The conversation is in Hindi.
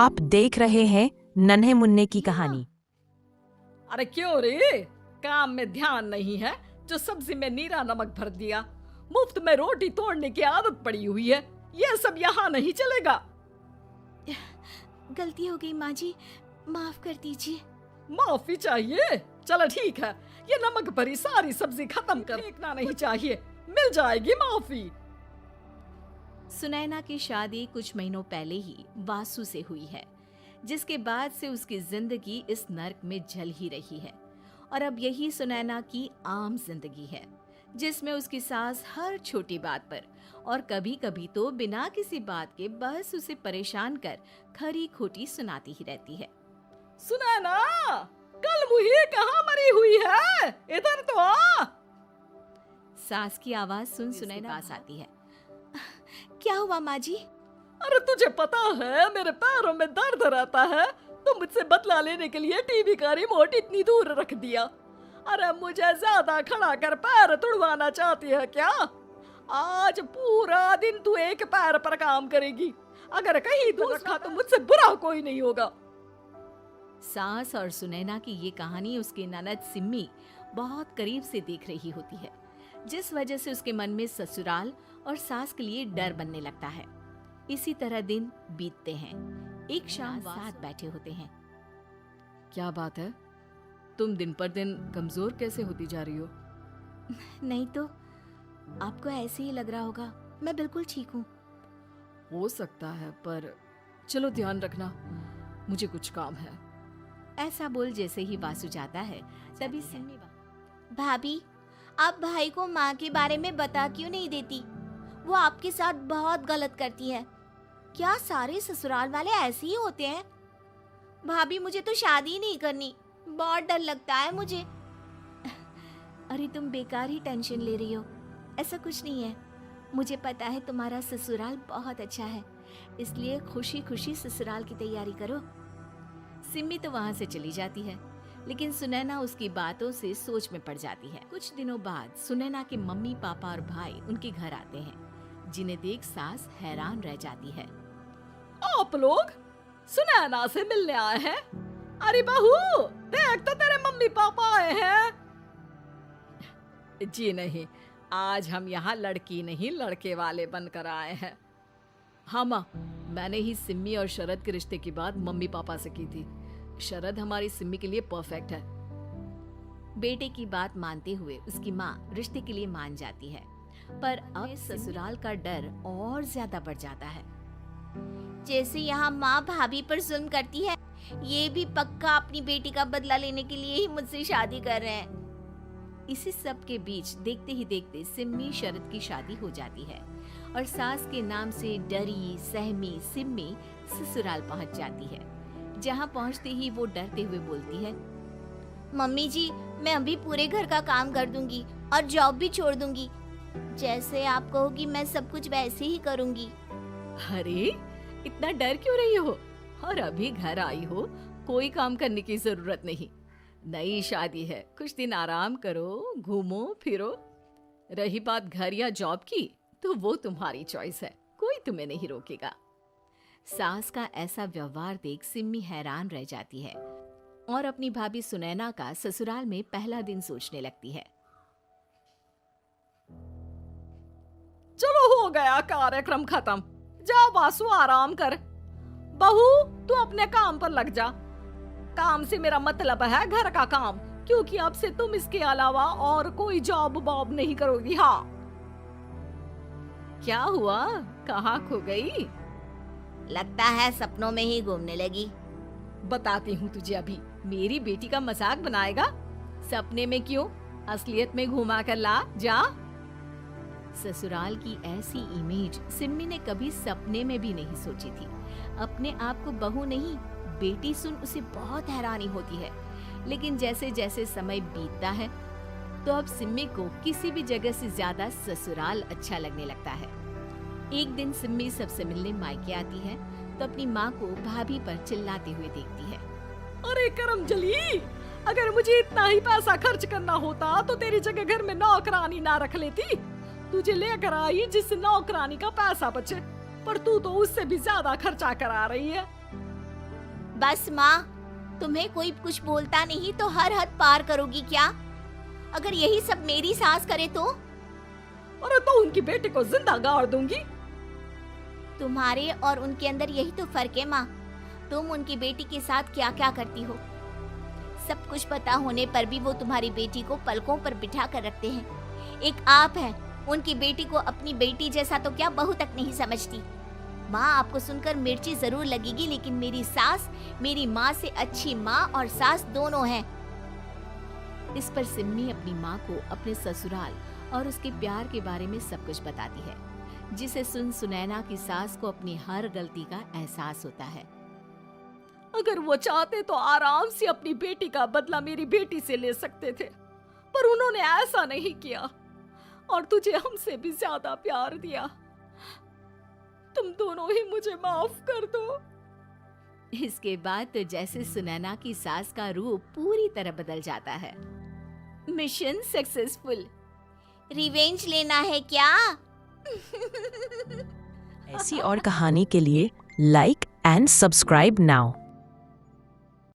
आप देख रहे हैं नन्हे मुन्ने की कहानी। अरे क्यों रे, काम में ध्यान नहीं है जो सब्जी में नीरा नमक भर दिया। मुफ्त में रोटी तोड़ने की आदत पड़ी हुई है, ये सब यहाँ नहीं चलेगा। गलती हो गई माँ जी, माफ कर दीजिए। माफी चाहिए? चलो ठीक है, ये नमक भरी सारी सब्जी खत्म कर, फेंकना नहीं चाहिए, मिल जाएगी माफी। सुनैना की शादी कुछ महीनों पहले ही वासु से हुई है, जिसके बाद से उसकी जिंदगी इस नर्क में जल ही रही है। और अब यही सुनैना की आम जिंदगी है, जिसमें उसकी सास हर छोटी बात पर और कभी कभी तो बिना किसी बात के बस उसे परेशान कर खरी खोटी सुनाती ही रहती है। सुनैना, कल मुही कहाँ मरी हुई है, इधर तो आ। सास की आवाज सुन सुनैना पास आती है। क्या हुआ माँ जी? अरे तुझे पता है मेरे पैरों में दर्द रहता है, तो मुझसे बदला लेने के लिए टीवी का रिमोट इतनी दूर रख दिया। अरे मुझे ज्यादा खड़ा कर पैर तुड़वाना चाहती है क्या? आज पूरा दिन तू एक पैर पर काम करेगी, अगर कहीं तू रखा तो मुझसे बुरा कोई नहीं होगा। सास और सुनैना की ये कहानी उसकी ननद सिम्मी बहुत करीब से देख रही होती है, जिस वजह से उसके मन में ससुराल और सास के लिए डर बनने लगता है। इसी तरह दिन बीतते हैं। एक शाम साथ बैठे होते हैं। क्या बात है, तुम दिन पर दिन कमजोर कैसे होती जा रही हो? नहीं तो आपको ऐसे ही लग रहा होगा, मैं बिल्कुल ठीक हूँ। हो सकता है, पर चलो ध्यान रखना, मुझे कुछ काम है। ऐसा बोल जैसे ही वासु जाता है, तभी सिम्मी भाभी, आप भाई को माँ के बारे में बता क्यों नहीं देती? वो आपके साथ बहुत गलत करती है। क्या सारे ससुराल वाले ऐसे ही होते हैं? भाभी मुझे तो शादी नहीं करनी, बहुत डर लगता है मुझे। अरे तुम बेकार ही टेंशन ले रही हो, ऐसा कुछ नहीं है। मुझे पता है तुम्हारा ससुराल बहुत अच्छा है, इसलिए खुशी खुशी ससुराल की तैयारी करो। सिम्मी तो वहां से चली जाती है, लेकिन सुनैना उसकी बातों से सोच में पड़ जाती है। कुछ दिनों बाद सुनैना के मम्मी पापा और भाई उनके घर आते हैं, जिन्हें देख सास हैरान रह जाती है। आप लोग सुनैना से मिलने आए हैं? अरे बहू, देख तो तेरे मम्मी पापा आए हैं। जी नहीं, आज हम यहाँ लड़की नहीं लड़के वाले बनकर आए हैं। हाँ माँ, मैंने ही सिम्मी और शरद के रिश्ते की बात मम्मी पापा से की थी। शरद हमारी सिम्मी के लिए परफेक्ट है। बेटे की बात मानते हुए उसकी माँ रिश्ते के लिए मान जाती है, पर अब ससुराल का डर और ज्यादा बढ़ जाता है। जैसे यहाँ माँ भाभी पर जुल्म करती है, ये भी पक्का अपनी बेटी का बदला लेने के लिए ही मुझसे शादी कर रहे हैं। इसी सब के बीच देखते ही देखते सिम्मी शरद की शादी हो जाती है और सास के नाम से डरी सहमी सिम्मी ससुराल पहुँच जाती है। जहाँ पहुँचते ही वो डरते हुए बोलती है, मम्मी जी, मैं अभी पूरे घर का काम कर दूंगी और जॉब भी छोड़ दूंगी। जैसे आप कहोगी मैं सब कुछ वैसे ही करूंगी। अरे इतना डर क्यों रही हो? और अभी घर आई हो, कोई काम करने की जरूरत नहीं। नई शादी है, कुछ दिन आराम करो, घूमो फिरो। रही बात घर या जॉब की, तो वो तुम्हारी चॉइस है, कोई तुम्हें नहीं रोकेगा। सास का ऐसा व्यवहार देख सिम्मी हैरान रह जाती है और अपनी भाभी सुनैना का ससुराल में पहला दिन सोचने लगती है। चलो हो गया कार्यक्रम खत्म, जा वासु आराम कर। बहू तू अपने काम पर लग जा। काम से मेरा मतलब है घर का काम, क्योंकि अब से तुम इसके अलावा और कोई जॉब वॉब नहीं करोगी। हाँ। क्या हुआ, कहाँ खो गई? लगता है सपनों में ही घूमने लगी। बताती हूँ तुझे अभी। मेरी बेटी का मजाक बनाएगा? सपने में क्यों, असलियत में घुमा कर ला, जा। ससुराल की ऐसी इमेज सिम्मी ने कभी सपने में भी नहीं सोची थी। अपने आप को बहू नहीं, बेटी सुन उसे बहुत हैरानी होती है। लेकिन जैसे जैसे समय बीतता है, तो अब सिम्मी को किसी भी जगह से ज्यादा ससुराल अच्छा लगने लगता है। एक दिन सिम्मी सबसे मिलने मायके आती है, तो अपनी माँ को भाभी पर चिल्लाते हुए देखती है। अरे करमजली, अगर मुझे इतना ही पैसा खर्च करना होता तो तेरी जगह घर में नौकरानी ना रख लेती। तुझे लेकर आई जिससे नौकरानी का पैसा बचे, पर तू तो उससे भी ज्यादा खर्चा करा रही है। बस माँ, तुम्हें कोई कुछ बोलता नहीं तो हर हद पार करोगी क्या? अगर यही सब मेरी सास करे तो? अरे तो उनकी बेटी को जिंदा गाड़ दूंगी। तुम्हारे और उनके अंदर यही तो फर्क है माँ। तुम उनकी बेटी के साथ क्या क्या करती हो। सब कुछ पता होने पर भी वो तुम्हारी बेटी को पलकों पर बिठा कर रखते हैं। एक आप है, उनकी बेटी को अपनी बेटी जैसा तो क्या बहू तक नहीं समझती। माँ, आपको सुनकर मिर्ची जरूर लगेगी, लेकिन मेरी सास मेरी माँ से अच्छी माँ और सास दोनों हैं। इस पर सिम्मी अपनी माँ को अपने ससुराल और उसके प्यार के बारे में सब कुछ बताती है, जिसे सुन सुनैना की सास को अपनी हर गलती का एहसास होता है। अगर वो चाहते तो आराम से अपनी बेटी का बदला मेरी बेटी से ले सकते थे, पर उन्होंने ऐसा नहीं किया और तुझे हमसे भी ज्यादा प्यार दिया। तुम दोनों ही मुझे माफ कर दो। इसके बाद तो जैसे सुनैना की सास का रूप पूरी तरह बदल जाता है। Mission successful. रिवेंज लेना है क्या? ऐसी और कहानी के लिए लाइक एंड सब्सक्राइब नाउ।